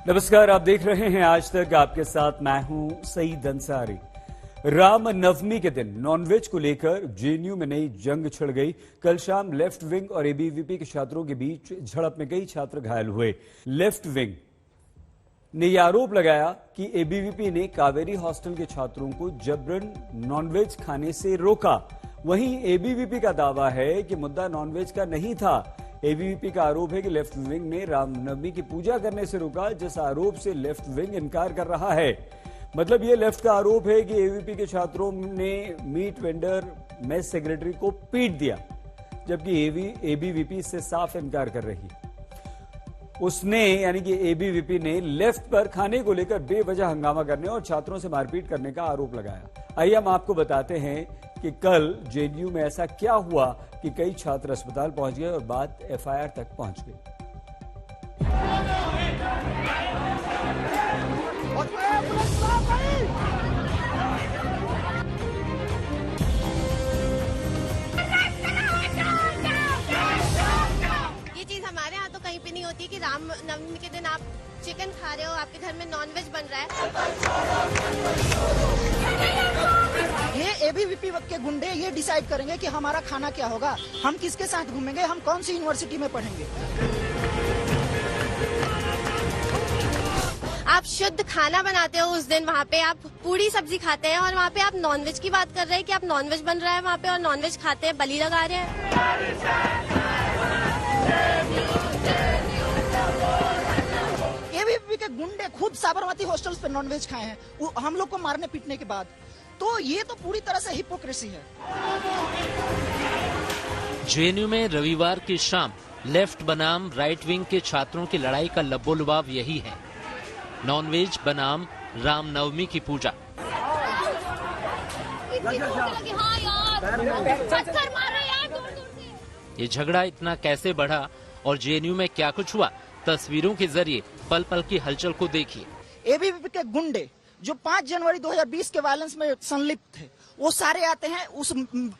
नमस्कार, आप देख रहे हैं आज तक। आपके साथ मैं हूं सईद अंसारी। राम नवमी के दिन नॉनवेज को लेकर जेएनयू में नई जंग छिड़ गई। कल शाम लेफ्ट विंग और एबीवीपी के छात्रों के बीच झड़प में कई छात्र घायल हुए। लेफ्ट विंग ने यह आरोप लगाया कि एबीवीपी ने कावेरी हॉस्टल के छात्रों को जबरन नॉनवेज खाने से रोका। वहीं एबीवीपी का दावा है कि मुद्दा नॉनवेज का नहीं था। एबीवीपी का आरोप है कि लेफ्ट विंग ने रामनवमी की पूजा करने से रोका, जिस आरोप से लेफ्ट विंग इनकार कर रहा है। मतलब ये लेफ्ट का आरोप है कि एबीवीपी के छात्रों ने मीट वेंडर मेस सेक्रेटरी को पीट दिया, जबकि एबीवीपी इससे साफ इनकार कर रही। उसने यानी कि एबीवीपी ने लेफ्ट पर खाने को लेकर बेवजह हंगामा करने और छात्रों से मारपीट करने का आरोप लगाया। आइए हम आपको बताते हैं कि कल जेएनयू में ऐसा क्या हुआ कि कई छात्र अस्पताल पहुंच गए और बात एफआईआर तक पहुंच गई। ये चीज हमारे यहाँ तो कहीं पे नहीं होती कि राम नवमी के दिन आप चिकन खा रहे हो, आपके घर में नॉनवेज बन रहा है। ये एबीवीपी के गुंडे ये डिसाइड करेंगे कि हमारा खाना क्या होगा, हम किसके साथ घूमेंगे, हम कौन सी यूनिवर्सिटी में पढ़ेंगे। आप शुद्ध खाना बनाते हो उस दिन, वहाँ पे आप पूरी सब्जी खाते हैं और वहाँ पे आप नॉनवेज की बात कर रहे हैं कि आप नॉनवेज बन रहा है वहाँ पे और नॉनवेज खाते हैं, बलि लगा रहे हैं। एबीवीपी के गुंडे खुद साबरमती हॉस्टल्स पे नॉनवेज खाए हैं हम लोग को मारने पीटने के बाद। तो ये तो पूरी तरह से हिपोक्रेसी है। जेएनयू में रविवार की शाम लेफ्ट बनाम राइट विंग के छात्रों की लड़ाई का लब्बो-लुबाब यही है। नॉनवेज बनाम रामनवमी की पूजा। ये झगड़ा इतना कैसे बढ़ा और जेएनयू में क्या कुछ हुआ, तस्वीरों के जरिए पल पल की हलचल को देखिए। एबीवीपी के गुंडे जो 5 जनवरी 2020 के वायलेंस में संलिप्त थे, वो सारे आते हैं, उस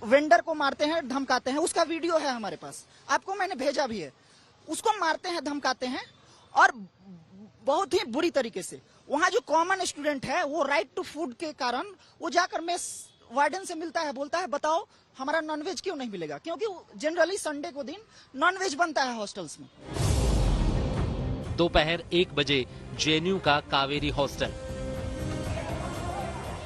वेंडर को मारते हैं, धमकाते हैं। उसका वीडियो है हमारे पास, आपको मैंने भेजा भी है। उसको मारते हैं, धमकाते हैं और बहुत ही बुरी तरीके से। वहाँ जो कॉमन स्टूडेंट है वो राइट टू फूड के कारण वो जाकर मेस वार्डन से मिलता है, बोलता है बताओ हमारा नॉनवेज क्यों नहीं मिलेगा, क्योंकि जनरली संडे को दिन नॉनवेज बनता है हॉस्टल्स में। दोपहर 1 बजे जेएनयू का कावेरी हॉस्टल।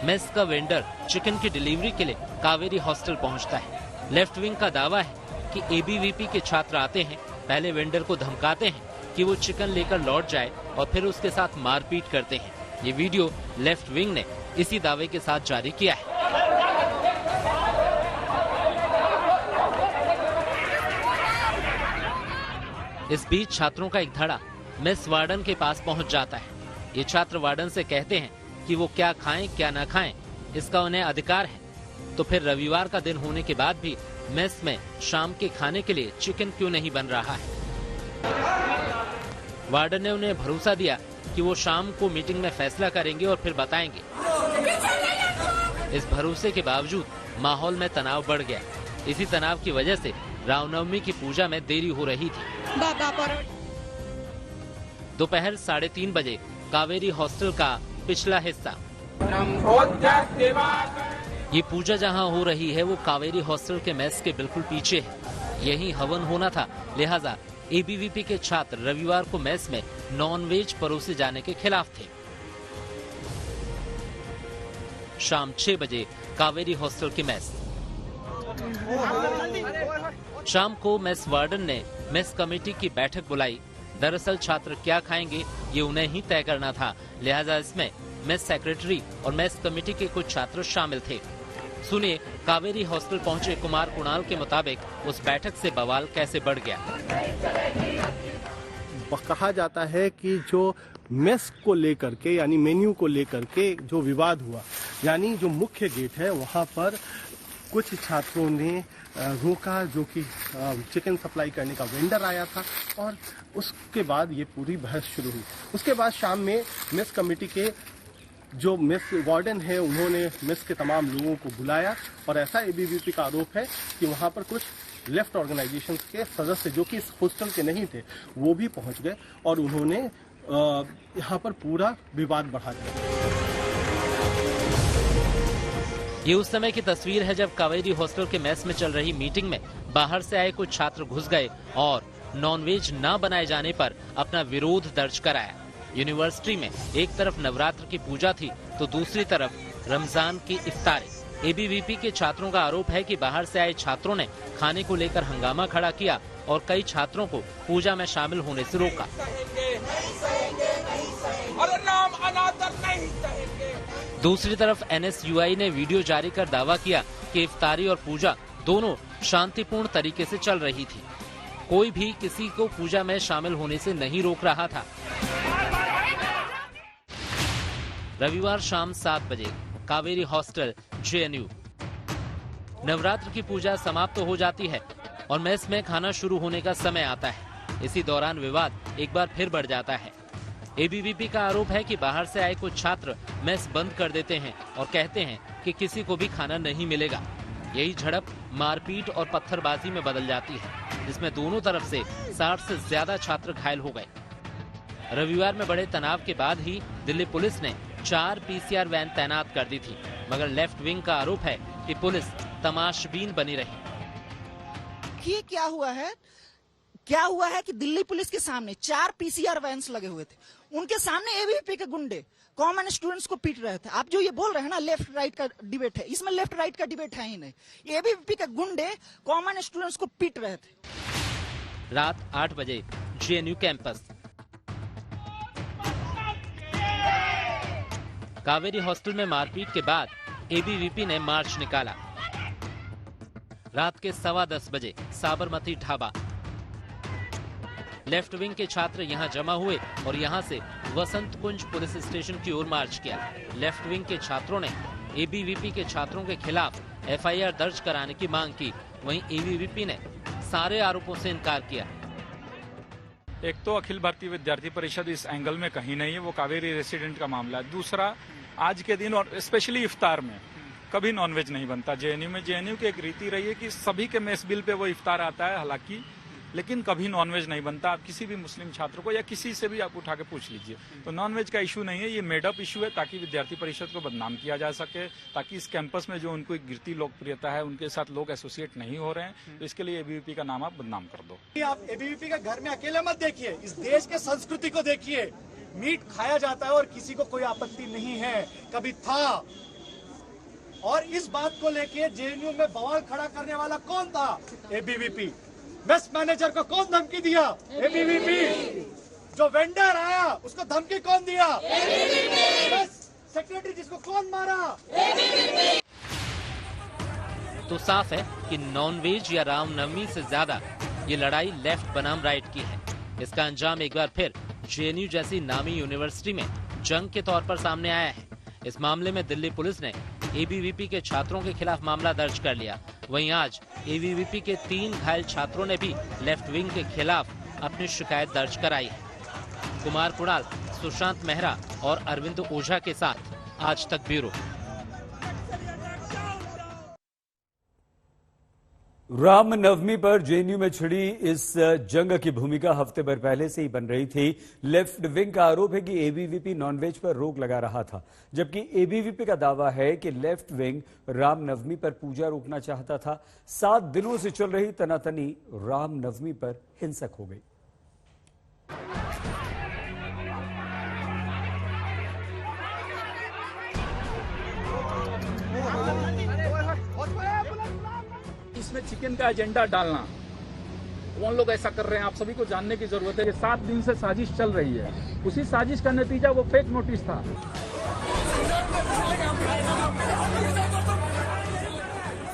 मेस का वेंडर चिकन की डिलीवरी के लिए कावेरी हॉस्टल पहुंचता है। लेफ्ट विंग का दावा है कि एबीवीपी के छात्र आते हैं, पहले वेंडर को धमकाते हैं कि वो चिकन लेकर लौट जाए और फिर उसके साथ मारपीट करते हैं। ये वीडियो लेफ्ट विंग ने इसी दावे के साथ जारी किया है। इस बीच छात्रों का एक धड़ा मेस वार्डन के पास पहुंच जाता है। ये छात्र वार्डन से कहते हैं कि वो क्या खाएं क्या न खाएं, इसका उन्हें अधिकार है। तो फिर रविवार का दिन होने के बाद भी मेस में शाम के खाने के लिए चिकन क्यों नहीं बन रहा है। वार्डन ने उन्हें भरोसा दिया कि वो शाम को मीटिंग में फैसला करेंगे और फिर बताएंगे। इस भरोसे के बावजूद माहौल में तनाव बढ़ गया। इसी तनाव की वजह से रामनवमी की पूजा में देरी हो रही थी। दोपहर 3:30 बजे कावेरी हॉस्टल का पिछला हिस्सा। ये पूजा जहां हो रही है वो कावेरी हॉस्टल के मेस के बिल्कुल पीछे है। यही हवन होना था, लिहाजा एबीवीपी के छात्र रविवार को मेस में नॉनवेज परोसे जाने के खिलाफ थे। शाम 6 बजे कावेरी हॉस्टल की मेस। शाम को मेस वार्डन ने मेस कमेटी की बैठक बुलाई। दरअसल छात्र क्या खाएंगे ये उन्हें ही तय करना था, लिहाजा इसमें मेस सेक्रेटरी और मेस कमेटी के कुछ छात्र शामिल थे। सुनिए कावेरी हॉस्टल पहुंचे कुमार कुणाल के मुताबिक उस बैठक से बवाल कैसे बढ़ गया। कहा जाता है कि जो मेस को लेकर के यानी मेन्यू को लेकर के जो विवाद हुआ, यानी जो मुख्य गेट है वहां पर कुछ छात्रों ने रोका, जो कि चिकन सप्लाई करने का वेंडर आया था, और उसके बाद ये पूरी बहस शुरू हुई। उसके बाद शाम में मेस कमेटी के जो मेस वार्डन है उन्होंने मेस के तमाम लोगों को बुलाया और ऐसा एबीवीपी का आरोप है कि वहां पर कुछ लेफ्ट ऑर्गेनाइजेशंस के सदस्य जो कि इस हॉस्टल के नहीं थे वो भी पहुंच गए और उन्होंने यहाँ पर पूरा विवाद बढ़ा दिया। ये उस समय की तस्वीर है जब कावेरी हॉस्टल के मेस में चल रही मीटिंग में बाहर से आए कुछ छात्र घुस गए और नॉनवेज न बनाए जाने पर अपना विरोध दर्ज कराया। यूनिवर्सिटी में एक तरफ नवरात्र की पूजा थी तो दूसरी तरफ रमजान की इफ्तारी। एबीवीपी के छात्रों का आरोप है कि बाहर से आए छात्रों ने खाने को लेकर हंगामा खड़ा किया और कई छात्रों को पूजा में शामिल होने से रोका। दूसरी तरफ एनएसयूआई ने वीडियो जारी कर दावा किया कि इफ्तारी और पूजा दोनों शांतिपूर्ण तरीके से चल रही थी। कोई भी किसी को पूजा में शामिल होने से नहीं रोक रहा था। रविवार शाम 7 बजे कावेरी हॉस्टल जेएनयू। नवरात्र की पूजा समाप्त हो जाती है और मेस में खाना शुरू होने का समय आता है। इसी दौरान विवाद एक बार फिर बढ़ जाता है। एबीवीपी का आरोप है कि बाहर से आए कुछ छात्र मेस बंद कर देते हैं और कहते हैं कि किसी को भी खाना नहीं मिलेगा। यही झड़प मारपीट और पत्थरबाजी में बदल जाती है, जिसमें दोनों तरफ से 60 से ज्यादा छात्र घायल हो गए। रविवार में बड़े तनाव के बाद ही दिल्ली पुलिस ने 4 पीसीआर वैन तैनात कर दी थी, मगर लेफ्ट विंग का आरोप है कि पुलिस तमाशबीन बनी रही। ये क्या हुआ है कि दिल्ली पुलिस के सामने 4 पीसीआर वैन्स लगे हुए थे, उनके सामने एबीवीपी के गुंडे कॉमन स्टूडेंट्स को पीट रहे थे। आप जो ये बोल रहे हैं ना लेफ्ट राइट का डिबेट है, इसमें लेफ्ट राइट का डिबेट है ही नहीं। एबीवीपी के गुंडे कॉमन स्टूडेंट्स को पीट रहे थे। रात 8 बजे जेएनयू कैंपस। कावेरी हॉस्टल में मारपीट के बाद एबीवीपी ने मार्च निकाला। रात के 10:15 बजे साबरमती ढाबा। लेफ्ट विंग के छात्र यहां जमा हुए और यहां से वसंत कुंज पुलिस स्टेशन की ओर मार्च किया। लेफ्ट विंग के छात्रों ने एबीवीपी के छात्रों के खिलाफ एफआईआर दर्ज कराने की मांग की। वहीं एबीवीपी ने सारे आरोपों से इनकार किया। एक तो अखिल भारतीय विद्यार्थी परिषद इस एंगल में कहीं नहीं है, वो कावेरी रेसिडेंट का मामला है। दूसरा, आज के दिन और स्पेशली इफ्तार में कभी नॉनवेज नहीं बनता जेएनयू में। जेएनयू की एक रीति रही है कि सभी के मेस बिल पे वो इफ्तार आता है हालांकि, लेकिन कभी नॉनवेज नहीं बनता। आप किसी भी मुस्लिम छात्र को या किसी से भी आप उठा के पूछ लीजिए, तो नॉनवेज का इशू नहीं है, ये मेडअप इशू है ताकि विद्यार्थी परिषद को बदनाम किया जा सके, ताकि इस कैंपस में जो उनको एक गिरती लोकप्रियता है उनके साथ लोग एसोसिएट नहीं हो रहे हैं। तो इसके लिए एबीवीपी का नाम आप बदनाम कर दो। आप एबीवीपी का घर में अकेले मत देखिए, इस देश के संस्कृति को देखिए। मीट खाया जाता है और किसी को कोई आपत्ति नहीं है, कभी था। और इस बात को लेके जेएनयू में बवाल खड़ा करने वाला कौन था? एबीवीपी। मेस मैनेजर को कौन धमकी दिया? एबीवीपी। जो वेंडर आया उसको धमकी कौन दिया? एबीवीपी। मेस सेक्रेटरी जिसको कौन मारा? एबीवीपी। तो साफ है कि नॉनवेज या रामनवमी से ज्यादा ये लड़ाई लेफ्ट बनाम राइट की है। इसका अंजाम एक बार फिर जेएनयू जैसी नामी यूनिवर्सिटी में जंग के तौर पर सामने आया है। इस मामले में दिल्ली पुलिस ने एबीवीपी के छात्रों के खिलाफ मामला दर्ज कर लिया। वहीं आज एबीवीपी के 3 घायल छात्रों ने भी लेफ्ट विंग के खिलाफ अपनी शिकायत दर्ज कराई है। कुमार कुणाल, सुशांत मेहरा और अरविंद ओझा के साथ आज तक ब्यूरो। रामनवमी पर जेएनयू में छिड़ी इस जंग की भूमिका हफ्ते भर पहले से ही बन रही थी। लेफ्ट विंग का आरोप है कि एबीवीपी नॉनवेज पर रोक लगा रहा था, जबकि एबीवीपी का दावा है कि लेफ्ट विंग रामनवमी पर पूजा रोकना चाहता था। 7 दिनों से चल रही तनातनी रामनवमी पर हिंसक हो गई। इसमें चिकन का एजेंडा डालना, कौन लोग ऐसा कर रहे हैं आप सभी को जानने की जरूरत है। 7 दिन से साजिश चल रही है, उसी साजिश का नतीजा वो फेक नोटिस था।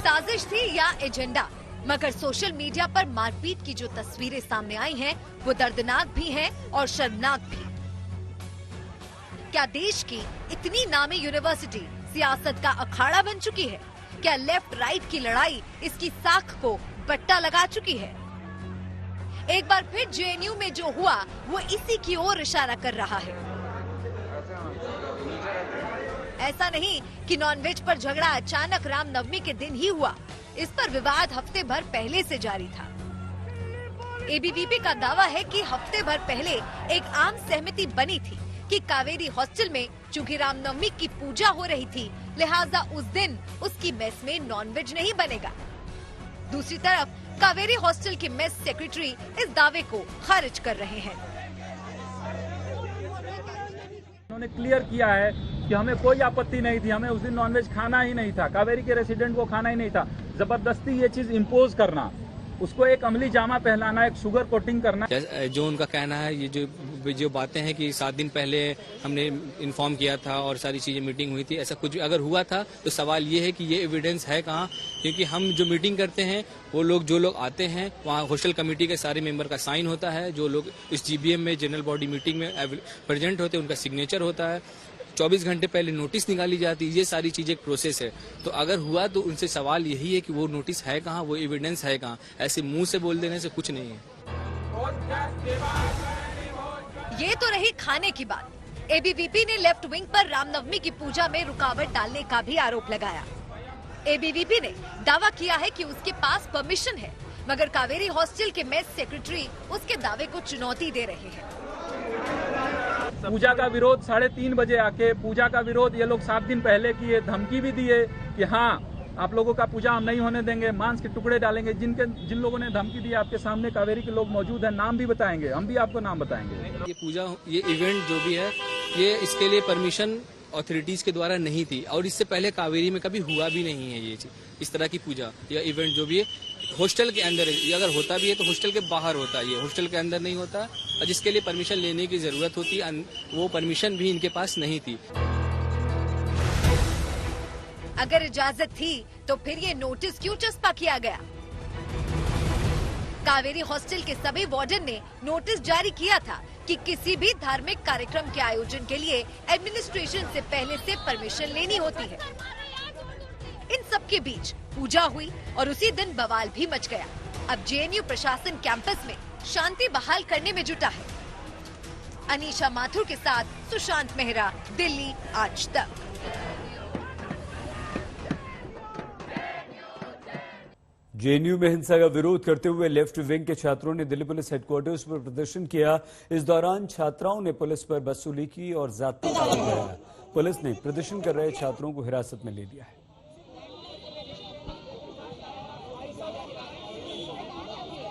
साजिश थी या एजेंडा, मगर सोशल मीडिया पर मारपीट की जो तस्वीरें सामने आई हैं, वो दर्दनाक भी हैं और शर्मनाक भी। क्या देश की इतनी नामी यूनिवर्सिटी सियासत का अखाड़ा बन चुकी है? क्या लेफ्ट राइट की लड़ाई इसकी साख को बट्टा लगा चुकी है? एक बार फिर जेएनयू में जो हुआ वो इसी की ओर इशारा कर रहा है। ऐसा नहीं कि नॉनवेज पर झगड़ा अचानक रामनवमी के दिन ही हुआ, इस पर विवाद हफ्ते भर पहले से जारी था। एबीवीपी का दावा है कि हफ्ते भर पहले एक आम सहमति बनी थी कि कावेरी हॉस्टल में चूंकि रामनवमी की पूजा हो रही थी, लिहाजा उस दिन उसकी मेस में नॉनवेज नहीं बनेगा। दूसरी तरफ कावेरी हॉस्टल के मेस सेक्रेटरी इस दावे को खारिज कर रहे हैं। उन्होंने क्लियर किया है कि हमें कोई आपत्ति नहीं थी, हमें उस दिन नॉनवेज खाना ही नहीं था, कावेरी के रेसिडेंट को खाना ही नहीं था। जबरदस्ती ये चीज इम्पोज करना, उसको एक अमली जामा पहनाना, एक शुगर कोटिंग करना। जो उनका कहना है, ये जो बातें हैं कि 7 दिन पहले हमने इन्फॉर्म किया था और सारी चीजें मीटिंग हुई थी, ऐसा कुछ अगर हुआ था तो सवाल ये है कि ये एविडेंस है कहाँ? क्योंकि हम जो मीटिंग करते हैं वो लोग जो लोग आते हैं वहाँ हॉस्टल कमेटी के सारे मेंबर का साइन होता है, जो लोग इस जीबीएम में जनरल बॉडी मीटिंग में प्रेजेंट होते हैं उनका सिग्नेचर होता है, 24 घंटे पहले नोटिस निकाली जाती है। ये सारी चीजें एक प्रोसेस है। तो अगर हुआ तो उनसे सवाल यही है कि वो नोटिस है कहाँ, वो एविडेंस है कहाँ? ऐसे मुंह से बोल देने से कुछ नहीं है। ये तो रही खाने की बात। एबीवीपी ने लेफ्ट विंग पर रामनवमी की पूजा में रुकावट डालने का भी आरोप लगाया। एबीवीपी ने दावा किया है कि उसके पास परमिशन है, मगर कावेरी हॉस्टल के मेस सेक्रेटरी उसके दावे को चुनौती दे रहे हैं। पूजा का विरोध 3:30 बजे आके, पूजा का विरोध ये लोग 7 दिन पहले किए, धमकी भी दिए कि हाँ आप लोगों का पूजा हम नहीं होने देंगे, मांस के टुकड़े डालेंगे। जिन लोगों ने धमकी दी आपके सामने कावेरी के लोग मौजूद हैं, नाम भी बताएंगे, हम भी आपको नाम बताएंगे। ये पूजा, ये इवेंट जो भी है, ये इसके लिए परमिशन अथॉरिटीज के द्वारा नहीं थी और इससे पहले कावेरी में कभी हुआ भी नहीं है ये चीज। इस तरह की पूजा या इवेंट जो भी है हॉस्टल के अंदर है, ये अगर होता भी है तो हॉस्टल के बाहर होता है, ये हॉस्टल के अंदर नहीं होता। और जिसके लिए परमिशन लेने की जरूरत होती, वो परमिशन भी इनके पास नहीं थी। अगर इजाजत थी तो फिर ये नोटिस क्यों चस्पा किया गया? कावेरी हॉस्टल के सभी वार्डन ने नोटिस जारी किया था कि किसी भी धार्मिक कार्यक्रम के आयोजन के लिए एडमिनिस्ट्रेशन से पहले से परमिशन लेनी होती है। इन सब के बीच पूजा हुई और उसी दिन बवाल भी मच गया। अब जेएनयू प्रशासन कैंपस में शांति बहाल करने में जुटा है। अनीशा माथुर के साथ सुशांत मेहरा, दिल्ली आज तक। जेएनयू में हिंसा का विरोध करते हुए लेफ्ट विंग के छात्रों ने दिल्ली पुलिस हेडक्वार्टर्स पर प्रदर्शन किया। इस दौरान छात्राओं ने पुलिस पर बदसलूकी और जाति का आरोप लगाया। पुलिस ने प्रदर्शन कर रहे छात्रों को हिरासत में ले लिया है।